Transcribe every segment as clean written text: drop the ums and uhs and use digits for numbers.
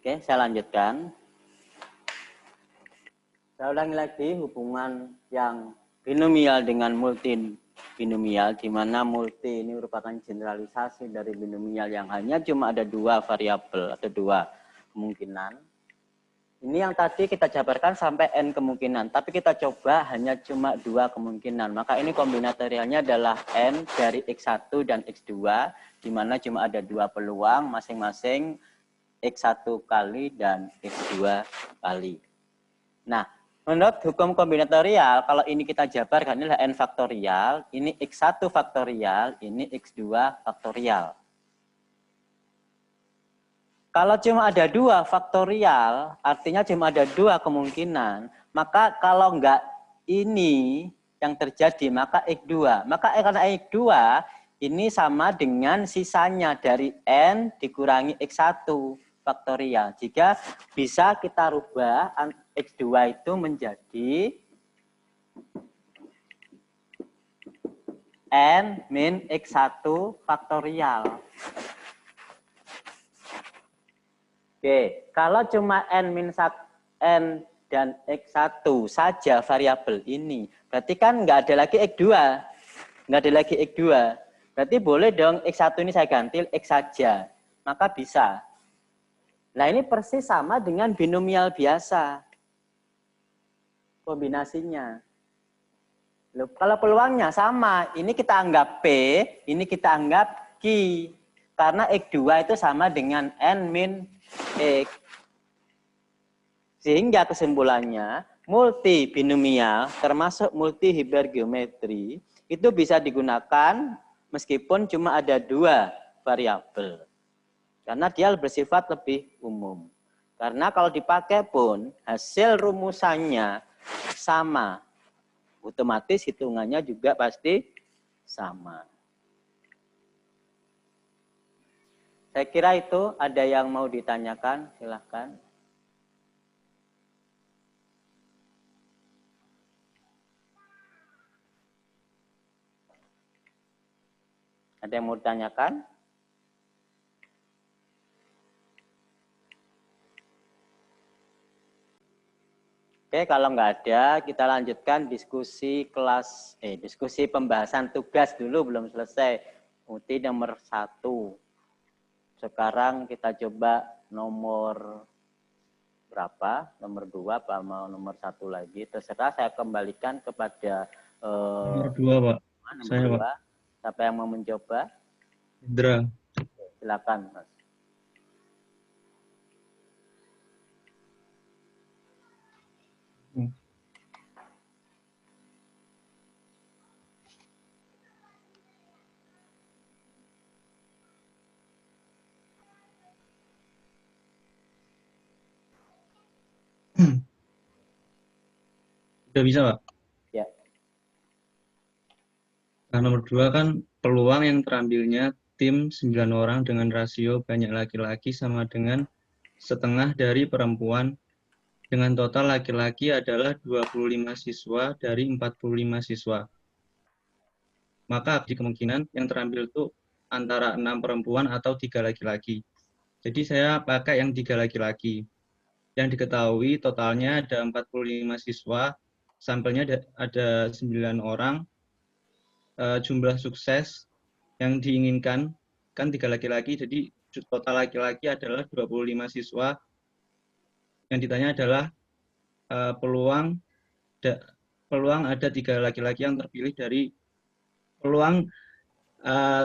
Oke, saya lanjutkan. Saya ulangi lagi hubungan yang binomial dengan multibinomial, di mana multi ini merupakan generalisasi dari binomial yang hanya cuma ada dua variabel atau dua kemungkinan. Ini yang tadi kita jabarkan sampai n kemungkinan, tapi kita coba hanya cuma dua kemungkinan. Maka ini kombinatorialnya adalah n dari x1 dan x2, di mana cuma ada dua peluang masing-masing x1 kali dan x2 kali. Nah, menurut hukum kombinatorial, kalau ini kita jabarkan, ini adalah n faktorial, ini x1 faktorial, ini x2 faktorial. Kalau cuma ada dua faktorial, artinya cuma ada dua kemungkinan, maka kalau enggak ini yang terjadi, maka x2. Maka karena x2 ini sama dengan sisanya dari n dikurangi x1 faktorial. Jika bisa kita rubah x2 itu menjadi n min x1 faktorial. Oke, kalau cuma n dan x1 saja variabel ini, berarti kan nggak ada lagi x2. Nggak ada lagi x2. Berarti boleh dong x1 ini saya ganti x saja. Maka bisa. Nah, ini persis sama dengan binomial biasa. Kombinasinya. Loh, kalau peluangnya sama, ini kita anggap P, ini kita anggap Q. Karena X2 itu sama dengan N min X. Sehingga kesimpulannya, multi binomial, termasuk multi hipergeometri, itu bisa digunakan meskipun cuma ada dua variabel. Karena dia bersifat lebih umum. Karena kalau dipakai pun hasil rumusannya sama. Otomatis hitungannya juga pasti sama. Saya kira itu ada yang mau ditanyakan, silahkan. Ada yang mau ditanyakan? Oke, kalau nggak ada, kita lanjutkan diskusi diskusi pembahasan tugas dulu, belum selesai. UT nomor 1. Sekarang kita coba nomor berapa? Nomor 2 apa mau nomor 1 lagi? Terserah, saya kembalikan kepada Nomor 2, Pak. nomor Saya, 2. Pak. Siapa yang mau mencoba? Indra. Silakan, Mas. Sudah bisa, Pak? Ya. Nah, nomor 2 kan peluang yang terambilnya tim 9 orang dengan rasio banyak laki-laki sama dengan setengah dari perempuan, dengan total laki-laki adalah 25 siswa dari 45 siswa. Maka di kemungkinan yang terambil itu antara 6 perempuan atau 3 laki-laki. Jadi saya pakai yang 3 laki-laki. Yang diketahui totalnya ada 45 siswa, sampelnya ada 9 orang, jumlah sukses yang diinginkan kan 3 laki-laki, jadi total laki-laki adalah 25 siswa. Yang ditanya adalah peluang ada 3 laki-laki yang terpilih dari peluang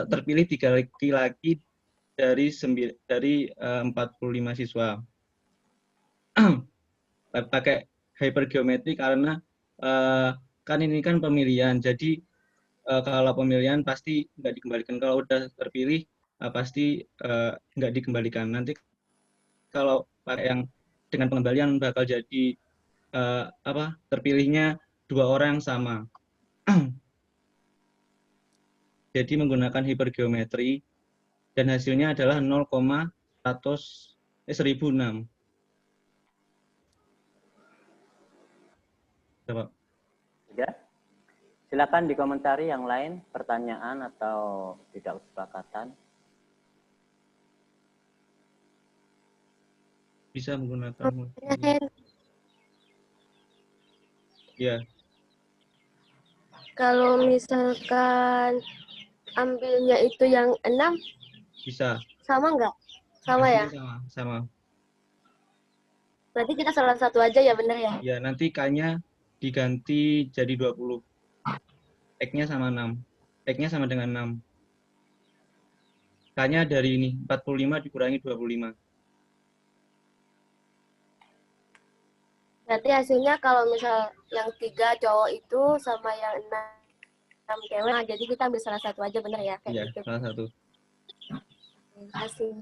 terpilih 3 laki-laki dari 45 siswa. Pakai hypergeometri karena kan ini kan pemilihan, jadi kalau pemilihan pasti nggak dikembalikan. Kalau udah terpilih pasti nggak dikembalikan. Nanti kalau pakai yang dengan pengembalian bakal jadi terpilihnya 2 orang yang sama. Jadi menggunakan hipergeometri dan hasilnya adalah 0,1006. Coba. Ya. Silakan dikomentari yang lain, pertanyaan atau tidak kesepakatan. bisa menggunakan multi. Ya, Kalau misalkan ambilnya itu yang 6, bisa. sama nggak? Sama ya? Hasilnya sama. Berarti kita salah satu aja ya, bener ya? Ya, nanti K-nya diganti jadi 20. X-nya sama 6. X-nya sama dengan 6. K-nya dari ini, 45 dikurangi 25. Berarti hasilnya kalau misal yang 3 cowok itu sama yang 6 cewek, nah, jadi kita ambil salah satu aja, bener ya? Kayak Iya, gitu. salah satu. Terima kasih.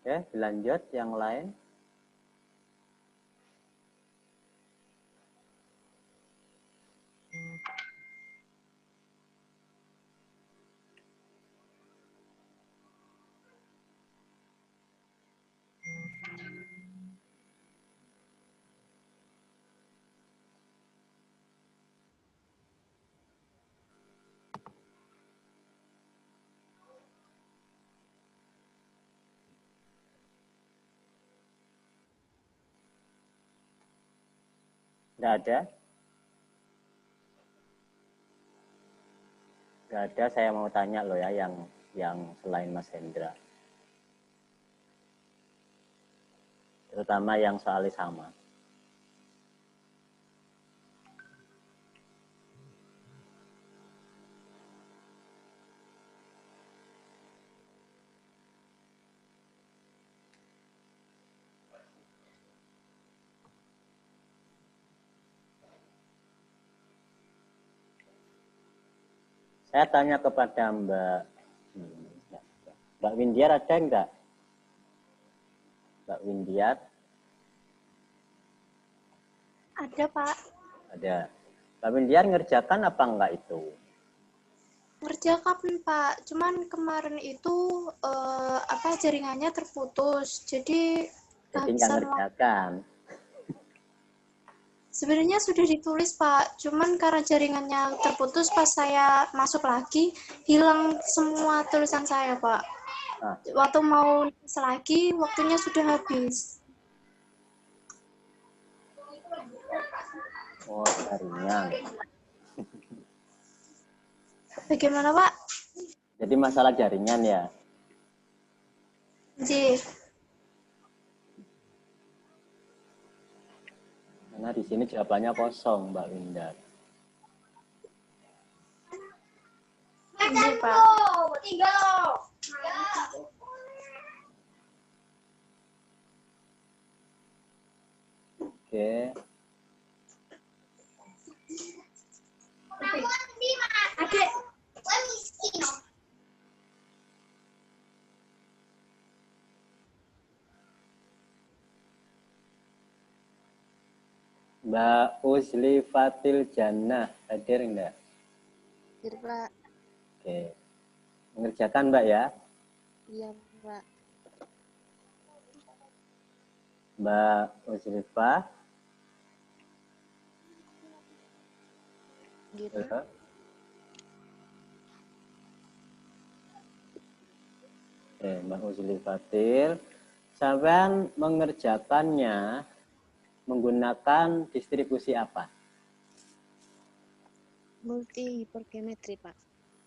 Oke, dilanjut yang lain. Nggak ada? Nggak ada, saya mau tanya loh ya yang selain Mas Hendra. Terutama yang soalnya sama. Saya tanya kepada Mbak Windiar, ada enggak? Mbak Windiar? Ada, Pak. Ada. Mbak Windiar ngerjakan apa enggak itu? Ngerjakan, Pak. Cuman kemarin itu jaringannya terputus. Jadi Jadi nggak kehabisan waktu. ngerjakan. Sebenarnya sudah ditulis, Pak. Cuman karena jaringannya terputus, pas saya masuk lagi, hilang semua tulisan saya, Pak. Ah. Waktu mau nulis lagi, waktunya sudah habis. Oh, jaringan. Bagaimana, Pak? Jadi masalah jaringan ya? Ji. Karena di sini jawabannya kosong, Mbak Windiar. Iya, Pak. Oke. Mbak Usli Fatil Jannah, hadir enggak? Hadir, Pak. Oke. Mengerjakan, Mbak ya? Iya, Pak. Mbak Uslifah. Gitu. Halo. Oke, Mbak Uslifatil. Sampean mengerjakannya menggunakan distribusi apa? Multi hipergeometri, Pak.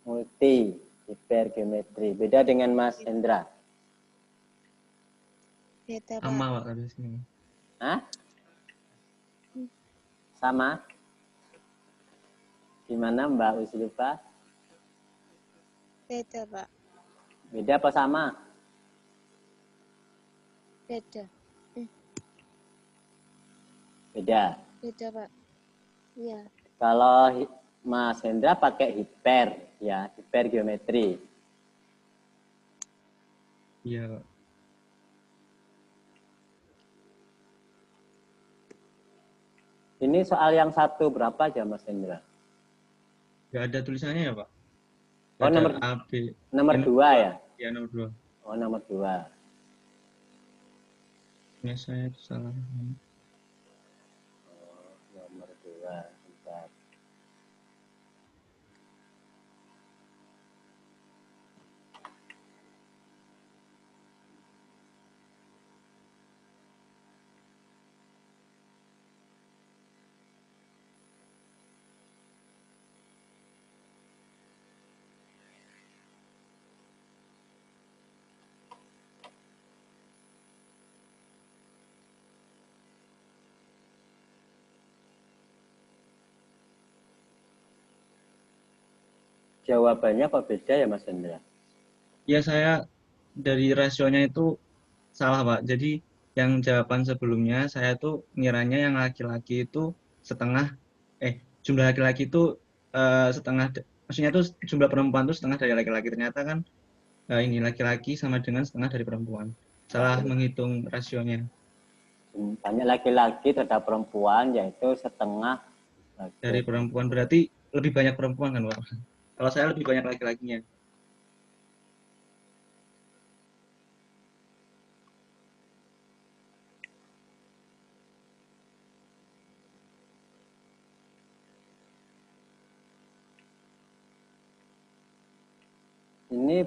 Multi hipergeometri. Beda dengan Mas Hendra. Beda, Pak. Sama, Pak, tadi sini. Hah? Sama? Gimana Mbak Uslifah? Beda, Pak. Beda apa sama? Beda. Beda. Beda, Pak. Iya. Kalau Mas Hendra pakai hiper, ya, hipergeometri. Iya, Pak. Ini soal yang satu berapa aja Mas Hendra? Nggak ada tulisannya ya, Pak? Oh, Ada nomor A, B. nomor Ya, 2 ya? Ya, nomor 2. Oh, nomor 2. Ini saya salah. Nomor 2. Bentar. jawabannya kok beda ya Mas Hendra? Ya saya dari rasionya itu salah Pak. Jadi yang jawaban sebelumnya saya tuh ngiranya yang laki-laki itu setengah, jumlah laki-laki itu setengah, maksudnya tuh jumlah perempuan itu setengah dari laki-laki. Ternyata kan ini laki-laki sama dengan setengah dari perempuan. Salah menghitung rasionya. Banyak laki-laki terhadap perempuan, yaitu setengah Dari perempuan berarti lebih banyak perempuan kan Pak? Kalau saya lebih banyak laki-lakinya. Ini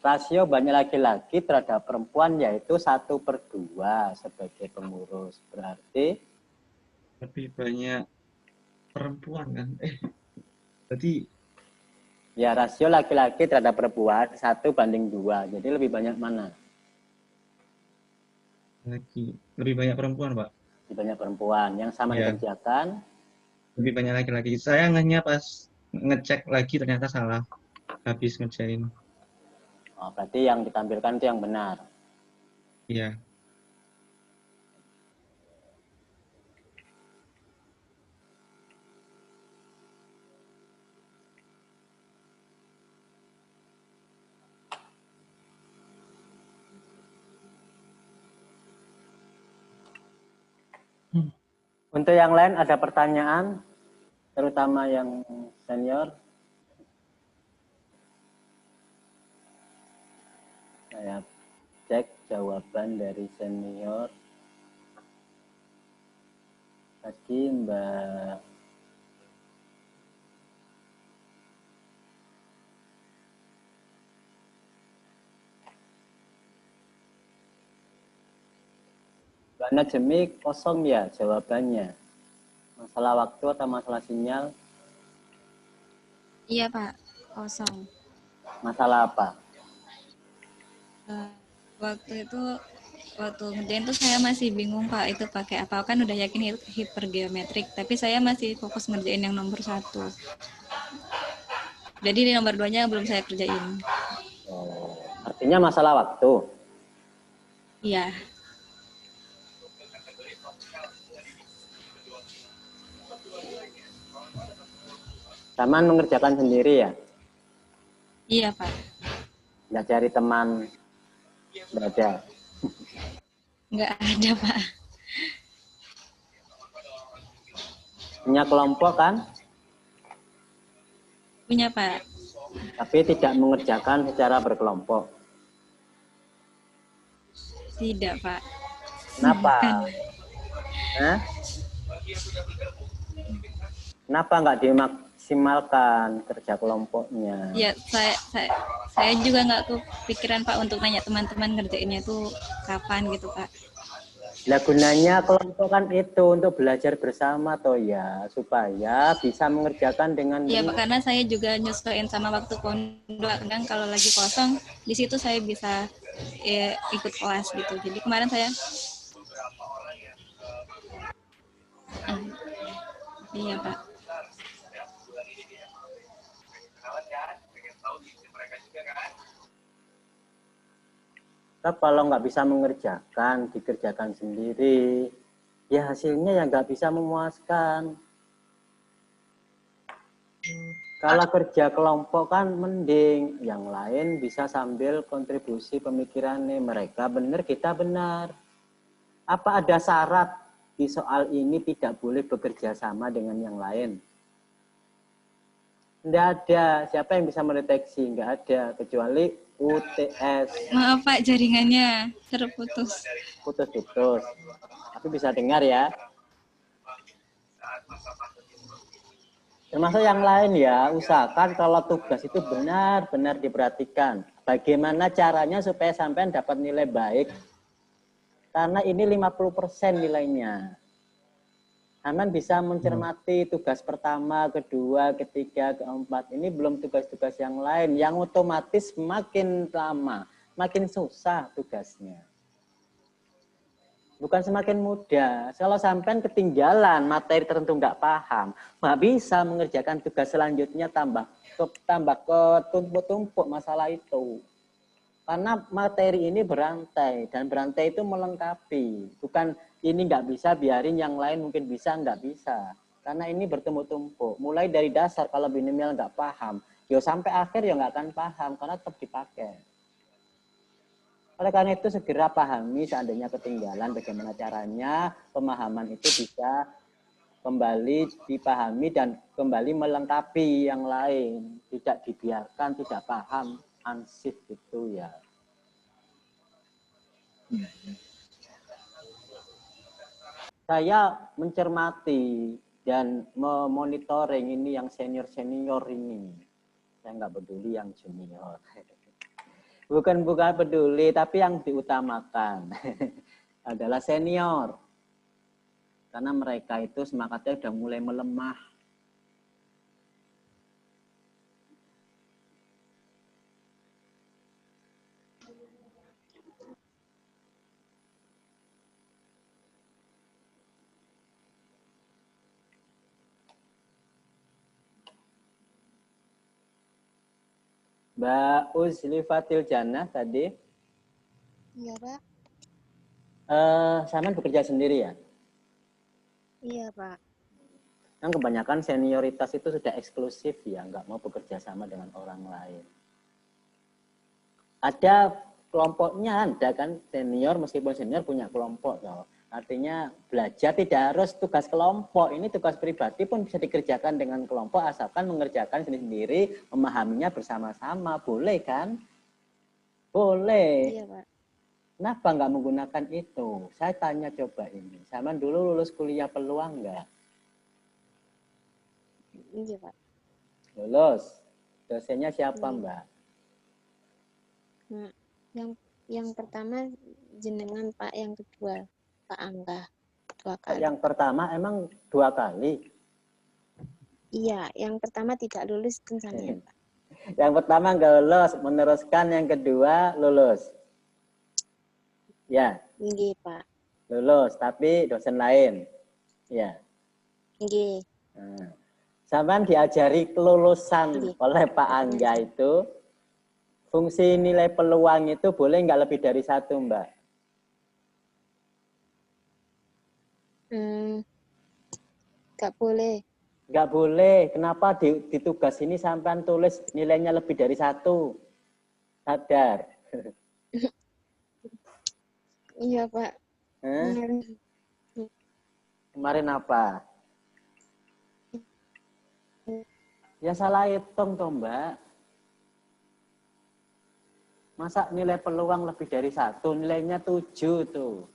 rasio banyak laki-laki terhadap perempuan yaitu 1/2 sebagai pengurus. Berarti Lebih banyak perempuan kan? Berarti ya rasio laki-laki terhadap perempuan 1/2. Jadi lebih banyak mana? lebih banyak perempuan Pak. Lebih banyak perempuan yang sama Iya. dikerjakan. Lebih banyak laki-laki. Saya hanya pas ngecek lagi ternyata salah. Habis ngerjain. Oh, berarti yang ditampilkan itu yang benar. Iya. Untuk yang lain ada pertanyaan, terutama yang senior. Saya cek jawaban dari senior. Tadi Mbak Najemi kosong ya jawabannya. Masalah waktu atau masalah sinyal? Iya, Pak. Kosong. Masalah apa? Waktu ngerjain tuh saya masih bingung, Pak, itu pakai apa. Kan udah yakin hipergeometrik, tapi saya masih fokus ngerjain yang nomor 1. Jadi di nomor 2-nya belum saya kerjain. Oh, artinya masalah waktu. Iya. Taman mengerjakan sendiri ya? Iya, Pak. Nggak cari teman? Nggak ada? Nggak ada, Pak. Punya kelompok kan? Punya, Pak. Tapi tidak mengerjakan secara berkelompok. Tidak, Pak. Kenapa? Hah? Kenapa nggak dimaksimalkan kerja kelompoknya? Ya, saya juga nggak kepikiran, Pak, untuk nanya teman-teman ngerjainnya tuh kapan gitu, Pak. Lah gunanya kelompok kan itu untuk belajar bersama toh ya, supaya bisa mengerjakan dengan Iya, Pak, karena saya juga nyesuaiin sama waktu pondok. Kadang kalau lagi kosong, di situ saya bisa ikut kelas gitu. Jadi kemarin saya iya, Pak. Kalau nggak bisa mengerjakan, dikerjakan sendiri, ya hasilnya ya nggak bisa memuaskan. Kalau kerja kelompok kan mending, yang lain bisa sambil kontribusi pemikirannya. Mereka benar, kita benar. Apa ada syarat di soal ini tidak boleh bekerja sama dengan yang lain? Tidak ada. Siapa yang bisa mendeteksi? Nggak ada, kecuali UTS. Maaf, Pak, jaringannya terputus. Putus-putus. Tapi bisa dengar ya. Termasuk yang lain ya, usahakan kalau tugas itu benar-benar diperhatikan. Bagaimana caranya supaya sampai dapat nilai baik. Karena ini 50% nilainya. Aman bisa mencermati tugas pertama, kedua, ketiga, keempat. Ini belum tugas-tugas yang lain. Yang otomatis makin lama, makin susah tugasnya. Bukan semakin mudah. Kalau sampean ketinggalan materi tertentu nggak paham, nggak bisa mengerjakan tugas selanjutnya tambah ketumpuk-tumpuk masalah itu. Karena materi ini berantai dan berantai itu melengkapi. Bukan ini nggak bisa biarin yang lain mungkin bisa nggak bisa. Karena ini bertumpuk-tumpuk. Mulai dari dasar kalau binomial nggak paham, yo sampai akhir ya nggak akan paham karena tetap dipakai. Oleh karena itu segera pahami seandainya ketinggalan bagaimana caranya pemahaman itu bisa kembali dipahami dan kembali melengkapi yang lain. Tidak dibiarkan tidak paham ansih gitu ya. Saya mencermati dan memonitoring ini yang senior-senior ini. Saya nggak peduli yang junior. Bukan peduli, tapi yang diutamakan adalah senior. Karena mereka itu semangatnya sudah mulai melemah. Mbak Uzlifatil Jannah tadi. Iya, Pak. Saman bekerja sendiri ya? Iya, Pak. Kan kebanyakan senioritas itu sudah eksklusif ya, nggak mau bekerja sama dengan orang lain. Ada kelompoknya, ada kan senior meskipun senior punya kelompok. So. Artinya belajar tidak harus tugas kelompok, ini tugas pribadi pun bisa dikerjakan dengan kelompok asalkan mengerjakan sendiri-sendiri, memahaminya bersama-sama, boleh kan? Boleh. Iya, Pak. Kenapa nggak menggunakan itu? Saya tanya coba ini, Saman dulu lulus kuliah peluang nggak? Iya, Pak. Lulus. Dosennya siapa, Iya. Mbak? Nah, yang pertama jenengan, Pak, yang kedua Pak Angga 2 kali. Yang pertama emang 2 kali. Iya, yang pertama tidak lulus kan sampean, Pak. Yang pertama nggak lulus, meneruskan yang kedua lulus. Ya, Nggih, Pak. lulus, tapi dosen lain. Ya. Nggih. Nah, Saman diajari kelulusan oleh Pak Angga itu, fungsi nilai peluang itu boleh nggak lebih dari 1, Mbak? Nggak boleh. Nggak boleh. Kenapa di tugas ini sampean tulis nilainya lebih dari 1? Sadar. Iya, Pak. Kemarin apa? Ya salah hitung toh, Mbak. Masa nilai peluang lebih dari 1, nilainya 7 tuh.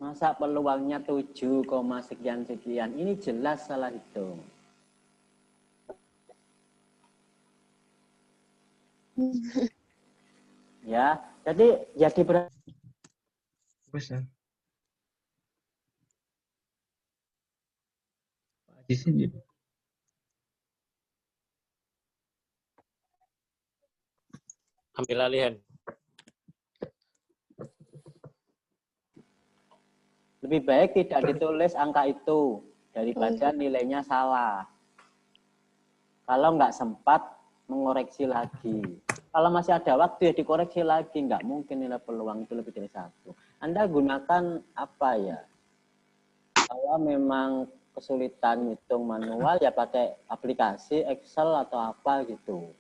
Masa peluangnya 7, sekian-sekian. Ini jelas salah hitung. Ya, jadi jadi Bisa. Pak Haji sendiri. Ambil alihan. lebih baik tidak ditulis angka itu daripada nilainya salah. Kalau nggak sempat mengoreksi lagi. Kalau masih ada waktu ya dikoreksi lagi. Nggak mungkin nilai peluang itu lebih dari 1. Anda gunakan apa ya? Kalau memang kesulitan hitung manual ya pakai aplikasi Excel atau apa gitu.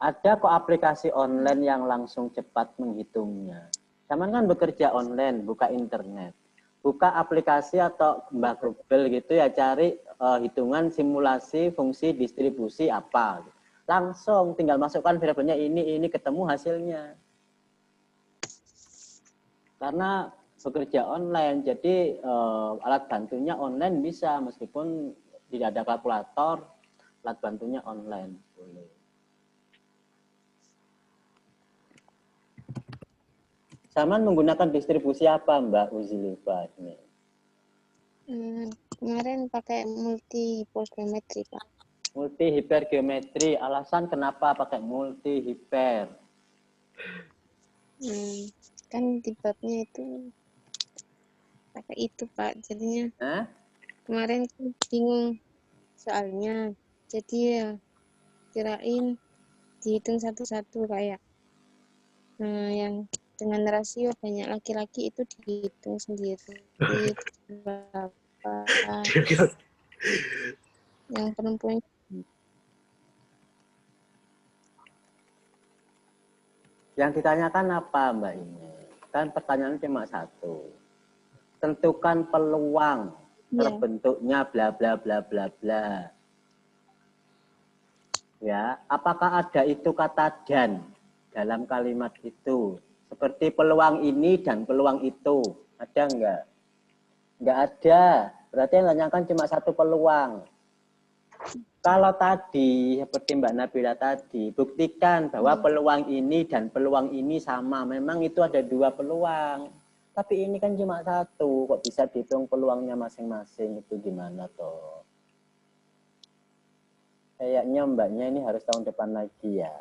Ada kok aplikasi online yang langsung cepat menghitungnya. Zaman kan bekerja online, buka internet. Buka aplikasi atau Mbak Google gitu ya, cari hitungan simulasi fungsi distribusi apa. Langsung tinggal masukkan variabelnya ini ketemu hasilnya. Karena bekerja online, jadi alat bantunya online bisa, meskipun tidak ada kalkulator, alat bantunya online. Boleh. Saman menggunakan distribusi apa, Mbak Uzilifa ini? Kemarin pakai multi hipergeometri, Pak. Multi hipergeometri. Alasan kenapa pakai multi hiper? Kan di babnya itu pakai itu Pak, jadinya Hah? kemarin kan bingung soalnya, jadi ya kirain dihitung satu-satu kayak yang dengan rasio banyak laki-laki itu dihitung sendiri berapa, yang perempuan. Yang ditanyakan apa Mbak ini? Kan pertanyaannya cuma satu. Tentukan peluang terbentuknya bla bla bla bla bla. Ya, apakah ada itu kata dan dalam kalimat itu? Seperti peluang ini dan peluang itu. Ada enggak? Enggak ada. Berarti yang ditanyakan cuma satu peluang. Kalau tadi, seperti Mbak Nabila tadi, buktikan bahwa peluang ini dan peluang ini sama. Memang itu ada dua peluang. Tapi ini kan cuma satu. Kok bisa dihitung peluangnya masing-masing? Itu gimana toh? Kayaknya Mbaknya ini harus tahun depan lagi ya.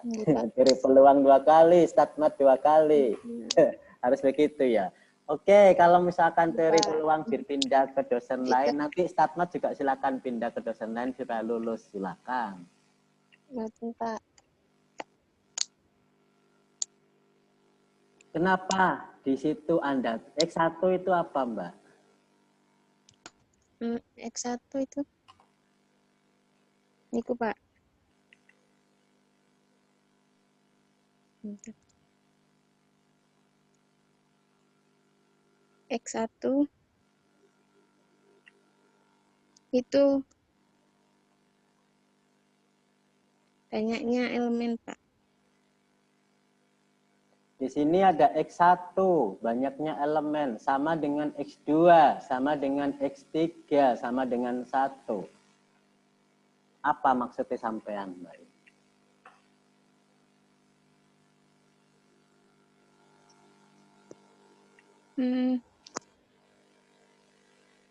Dari peluang 2 kali, statmat 2 kali. Harus begitu ya. Oke, kalau misalkan teori peluang berpindah ke dosen lain, nanti statmat juga silakan pindah ke dosen lain supaya lulus, silakan. Pak. Kenapa di situ Anda X1 itu apa, Mbak? X1 itu niku Pak. X1 itu banyaknya elemen Pak. Di sini ada X1, banyaknya elemen, sama dengan X2, sama dengan X3, sama dengan 1. Apa maksudnya sampean, Mbak?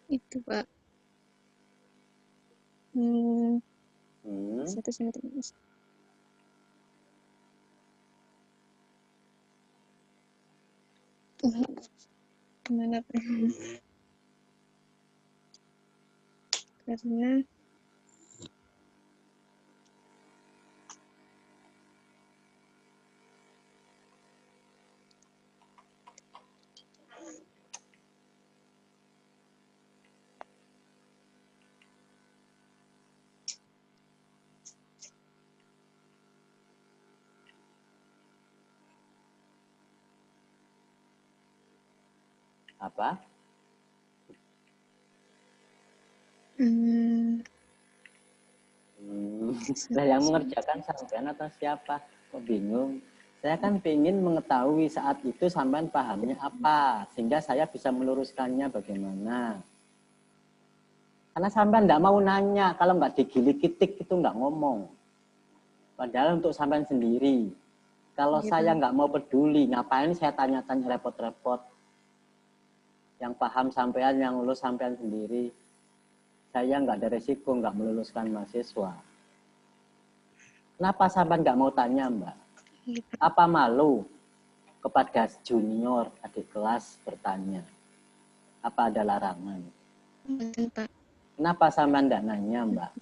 Itu Pak. Satu sebentar. Gimana Pak? Karena Apa? Nah, yang mengerjakan sampean atau siapa? Kok bingung? Saya kan ingin mengetahui saat itu sampean pahamnya apa, sehingga saya bisa meluruskannya bagaimana. Karena sampean enggak mau nanya, kalau nggak digilik-gitik itu nggak ngomong. Padahal untuk sampean sendiri. Kalau saya nggak mau peduli, ngapain saya tanya-tanya repot-repot? Yang paham sampean, yang lulus sampean sendiri. Saya nggak ada resiko, nggak meluluskan mahasiswa. Kenapa sampean nggak mau tanya, Mbak? Apa malu kepada junior adik kelas bertanya? Apa ada larangan? Kenapa sampean nggak nanya, Mbak?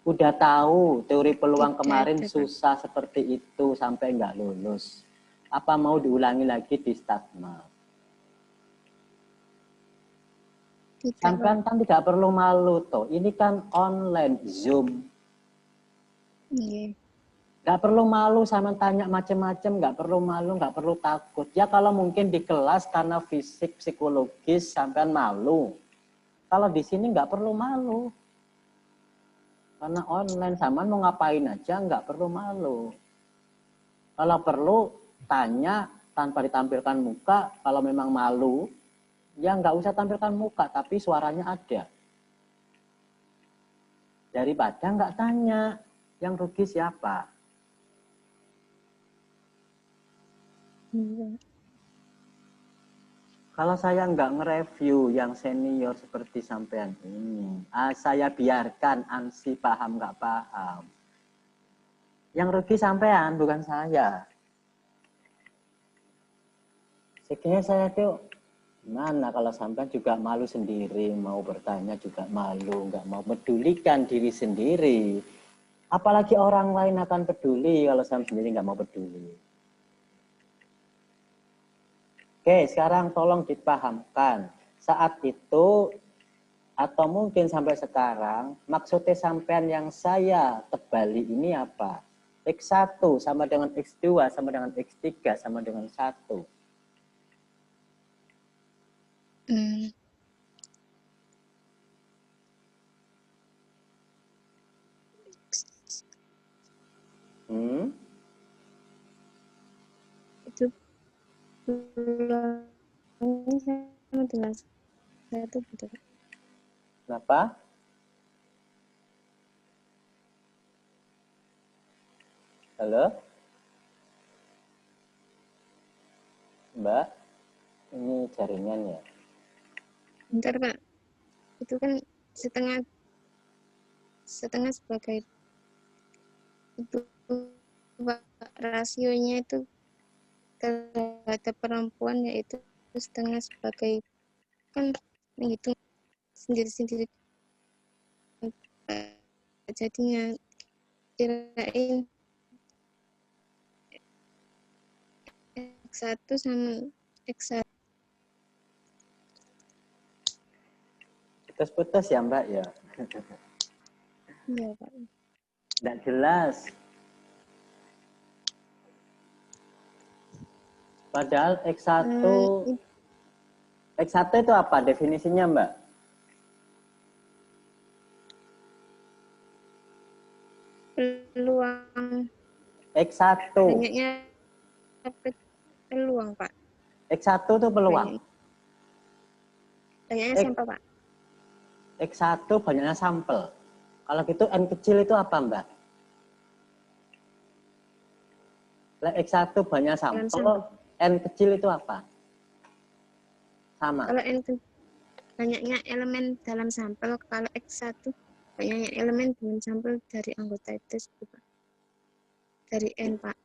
Udah tahu teori peluang kemarin susah seperti itu sampai nggak lulus. Apa mau diulangi lagi di statma? Sampean kan tidak perlu malu toh. Ini kan online Zoom. Nggak perlu malu sama tanya macam-macam, nggak perlu malu, nggak perlu takut. Ya kalau mungkin di kelas karena fisik, psikologis sampean malu. Kalau di sini nggak perlu malu. Karena online, sampean mau ngapain aja nggak perlu malu. Kalau perlu tanya tanpa ditampilkan muka, kalau memang malu, ya nggak usah tampilkan muka, tapi suaranya ada. Daripada nggak tanya, yang rugi siapa? Kalau saya nggak nge-review yang senior seperti sampean ini, saya biarkan ansi paham nggak paham. Yang rugi sampean, bukan saya. Akhirnya saya tuh gimana kalau sampai juga malu sendiri, mau bertanya juga malu, nggak mau pedulikan diri sendiri. Apalagi orang lain akan peduli kalau saya sendiri nggak mau peduli. Oke, sekarang tolong dipahamkan. Saat itu, atau mungkin sampai sekarang, maksudnya sampean yang saya tebali ini apa? X1 sama dengan X2 sama dengan X3 sama dengan 1. Itu peluangnya sama dengan 1 betul. Kenapa? Halo? Mbak? Ini jaringan ya? Bentar Pak, itu kan setengah sebagai itu Pak, rasionya itu terhadap perempuan yaitu setengah sebagai kan menghitung sendiri-sendiri, jadinya kirain X1 sama X1. Putus-putus ya Mbak ya? Iya Pak. Tidak jelas. Padahal X1 X1 itu apa definisinya Mbak? Peluang X1. banyaknya peluang Pak. X1 itu peluang. Banyaknya sampel Pak. X1 banyaknya sampel. Kalau gitu N kecil itu apa Mbak? X1 banyak sampel, N kecil itu apa? Sama. Kalau N banyaknya elemen dalam sampel, kalau X1 banyaknya elemen dengan sampel dari anggota tersebut Pak. Dari N Pak.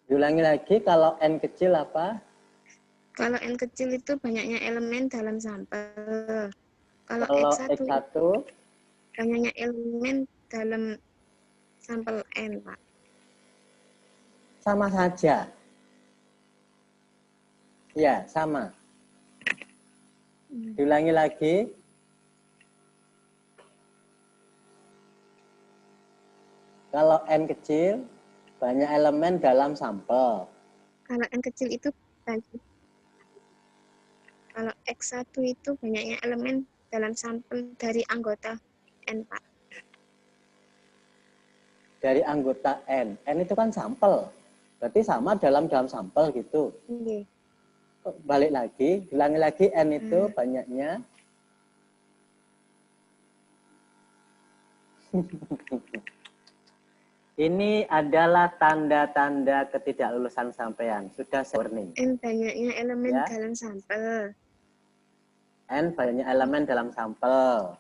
Diulangi lagi, kalau N kecil apa? Kalau N kecil itu banyaknya elemen dalam sampel. Kalau X1 banyaknya elemen dalam sampel N Pak. Sama saja. Ya, sama. Diulangi lagi. Kalau N kecil, banyak elemen dalam sampel. Kalau N kecil itu kalau X1 itu banyaknya elemen dalam sampel dari anggota N Pak. Dari anggota N. N itu kan sampel. Berarti sama dalam sampel gitu. Iya. Balik lagi, ulangi lagi, N itu banyaknya ini adalah tanda-tanda ketidaklulusan sampean. Sudah saya warning. N banyaknya elemen dalam sampel. N banyaknya elemen dalam sampel.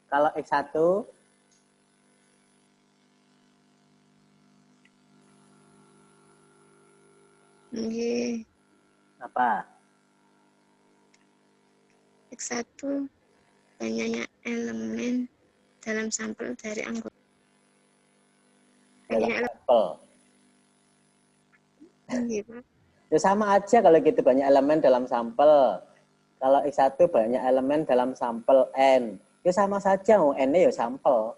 Kalau X1 Iya. apa? X1 banyaknya elemen dalam sampel dari anggota. Dalam sampel. Iya, Pak. Ya sama aja kalau gitu, banyak elemen dalam sampel. Kalau X1 banyak elemen dalam sampel N. Ya sama saja, N-nya ya sampel.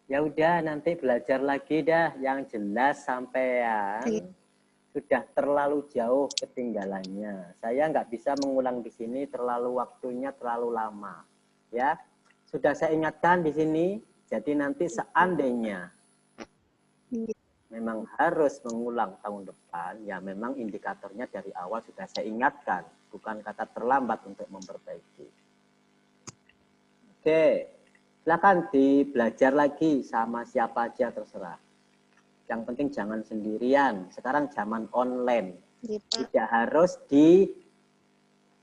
Ya udah, nanti belajar lagi dah yang jelas sampean sudah terlalu jauh ketinggalannya. Saya nggak bisa mengulang di sini, terlalu waktunya terlalu lama. Ya, sudah saya ingatkan di sini. Jadi nanti seandainya memang harus mengulang tahun depan, ya memang indikatornya dari awal sudah saya ingatkan, bukan kata terlambat untuk memperbaiki. Oke, silakan dibelajar lagi sama siapa aja terserah. Yang penting jangan sendirian. Sekarang zaman online. Tidak harus di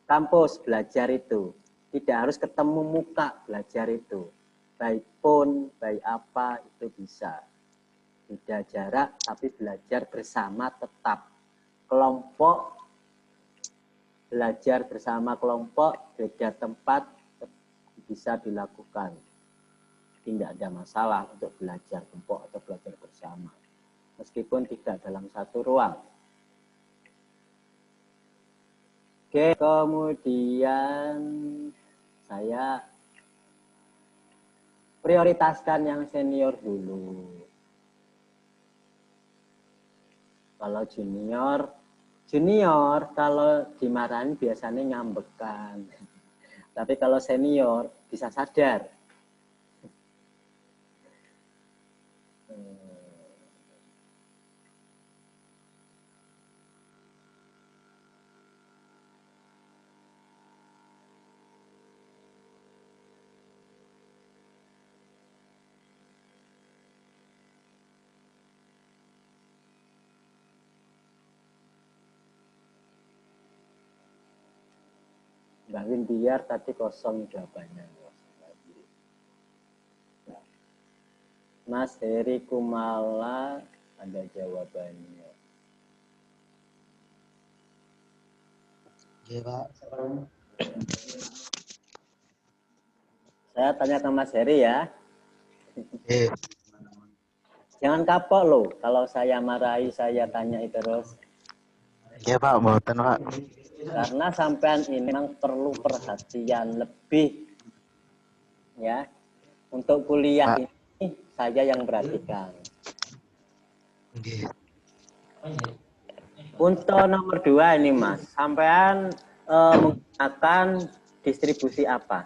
kampus belajar itu. Tidak harus ketemu muka belajar itu. By phone, by apa, itu bisa. beda jarak tapi belajar bersama tetap. Kelompok belajar bersama kelompok, beda tempat bisa dilakukan. Tidak ada masalah untuk belajar kelompok atau belajar bersama. Meskipun tidak dalam satu ruang. Oke, kemudian saya prioritaskan yang senior dulu. Kalau junior kalau dimarahin biasanya ngambekan. Tapi kalau senior bisa sadar. Mbak Windiar tadi kosong jawabannya. Mas Heri Kumala ada jawabannya. Iya, Pak. Saya tanya ke Mas Heri ya. Jangan kapok loh. Kalau saya marahi, saya tanya terus. Iya, Pak. Mboten, Pak. Karena sampean ini memang perlu perhatian lebih. Ya. Untuk kuliah Pak. ini saya yang perhatikan. Nggih. Untuk nomor 2 ini Mas, sampean menggunakan distribusi apa?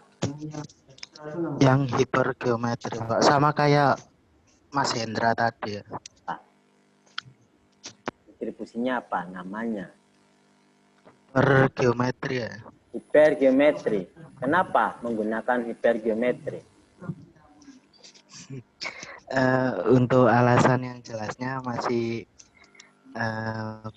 Yang hipergeometri, Pak. Sama kayak Mas Hendra tadi. Pak. Distribusinya apa namanya? Hipergeometri ya. Hipergeometri. Kenapa menggunakan hipergeometri? Untuk alasan yang jelasnya masih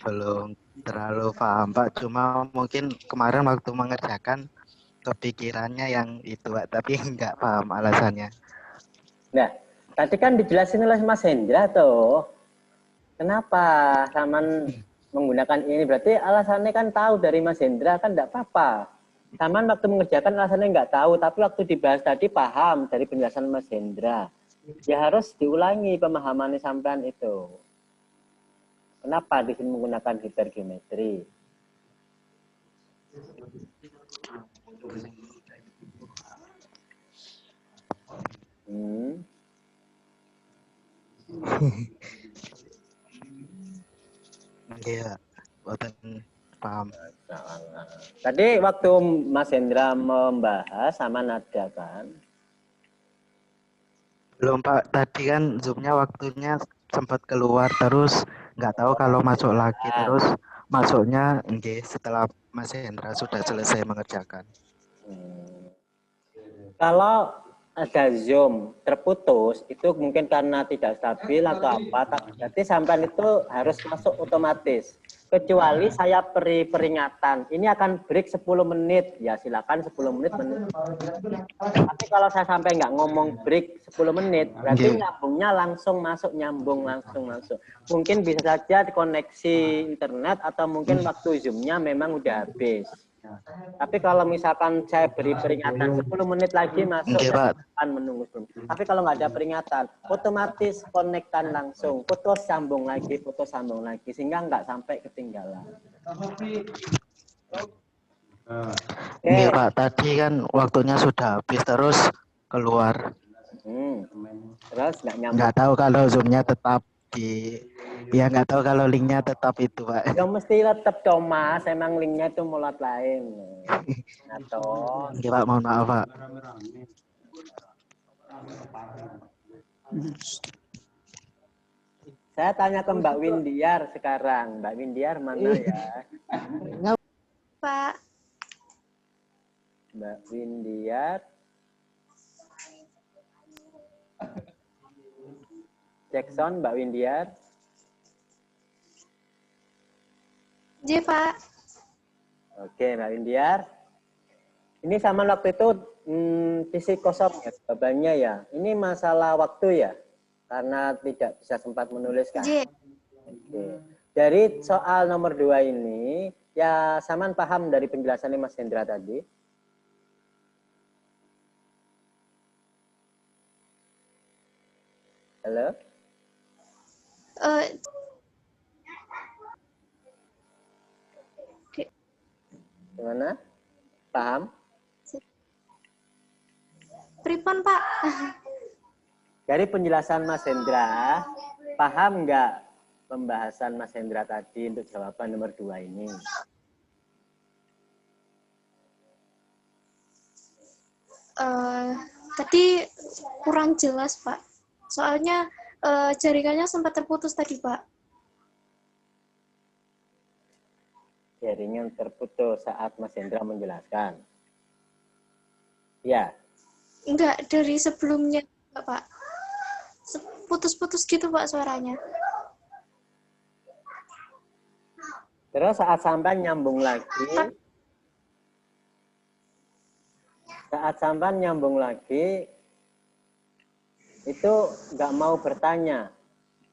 belum terlalu paham, Pak. Cuma mungkin kemarin waktu mengerjakan kepikirannya yang itu, Pak. Tapi nggak paham alasannya. Nah, tadi kan dijelasin oleh Mas Hendra tuh. Kenapa Saman menggunakan ini? Berarti alasannya kan tahu dari Mas Hendra, kan enggak apa-apa. Saman waktu mengerjakan alasannya enggak tahu, tapi waktu dibahas tadi paham dari penjelasan Mas Hendra. Ya harus diulangi pemahamannya sampean itu. Kenapa di sini menggunakan hipergeometri? Iya, buatan paham. Tadi waktu Mas Hendra membahas sama Nada kan? Belum, Pak. Tadi kan Zoom-nya waktunya sempat keluar terus nggak tahu kalau masuk lagi terus masuknya setelah Mas Hendra sudah selesai mengerjakan. Kalau ada Zoom terputus itu mungkin karena tidak stabil atau apa, berarti sampean itu harus masuk otomatis. Kecuali saya beri peringatan, ini akan break 10 menit, ya silakan 10 menit. Tapi kalau saya sampai nggak ngomong break 10 menit, berarti nyambungnya langsung masuk, nyambung langsung masuk. Mungkin bisa saja koneksi internet atau mungkin waktu Zoom-nya memang udah habis. Tapi kalau misalkan saya beri peringatan 10 menit lagi masuk, akan menunggu 10 menit. Tapi kalau nggak ada peringatan, otomatis konekkan langsung, putus sambung lagi, sehingga nggak sampai ketinggalan. Iya, Pak. Tadi kan waktunya sudah habis terus keluar. Terus nggak tahu kalau Zoom-nya tetap nggak tahu kalau linknya tetap itu, Pak. Ya mesti tetap dong, Mas. Emang linknya itu mulut lain. Atau Iya, Pak. Mohon maaf, Pak. Saya tanya ke Mbak Windiar sekarang. Mbak Windiar mana ya? Pak. Mbak Windiar. Jackson, Mbak Windiar. J, Pak. Oke, Mbak Windiar. Ini sama waktu itu isi kosong ya jawabannya ya. Ini masalah waktu ya. karena tidak bisa sempat menuliskan. J. Oke. Dari soal nomor 2 ini, ya Saman paham dari penjelasannya Mas Hendra tadi? Halo? Gimana? Paham? Pripon, Pak? Dari penjelasan Mas Hendra, paham nggak pembahasan Mas Hendra tadi untuk jawaban nomor 2 ini? Tadi kurang jelas, Pak. Soalnya jaringannya sempat terputus tadi, Pak. Jaringan terputus saat Mas Hendra menjelaskan. Ya. Enggak, dari sebelumnya, Pak. Putus-putus gitu, Pak, suaranya. Terus saat sampai nyambung lagi, itu nggak mau bertanya.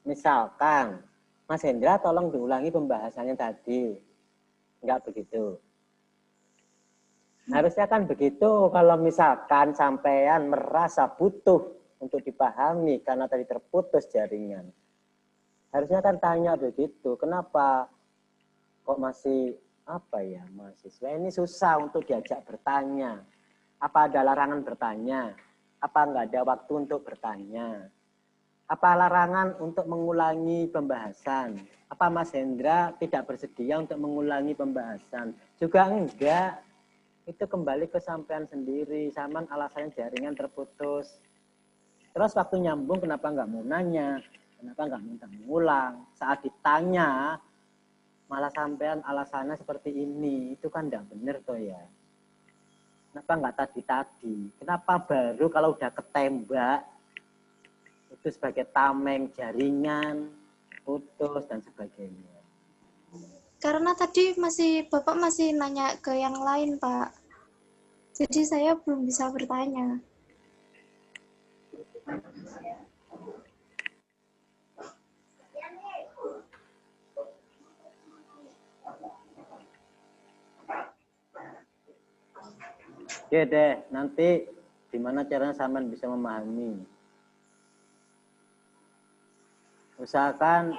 Misalkan, Mas Hendra tolong diulangi pembahasannya tadi. Nggak begitu. Harusnya kan begitu kalau misalkan sampean merasa butuh untuk dipahami karena tadi terputus jaringan. Harusnya kan tanya begitu, kenapa kok masih mahasiswa ini susah untuk diajak bertanya. Apa ada larangan bertanya? Apa nggak ada waktu untuk bertanya? Apa larangan untuk mengulangi pembahasan? Apa Mas Hendra tidak bersedia untuk mengulangi pembahasan? Juga enggak. Itu kembali ke sampean sendiri. Saman alasannya jaringan terputus. Terus waktu nyambung kenapa nggak mau nanya? Kenapa nggak minta mengulang? Saat ditanya, malah sampean alasannya seperti ini. Itu kan nggak benar toh ya. Kenapa nggak tadi-tadi? Kenapa baru kalau udah ketembak, itu sebagai tameng jaringan, putus, dan sebagainya. Karena tadi Bapak masih nanya ke yang lain, Pak. Jadi saya belum bisa bertanya. Oke deh, nanti gimana caranya sampean bisa memahami. Usahakan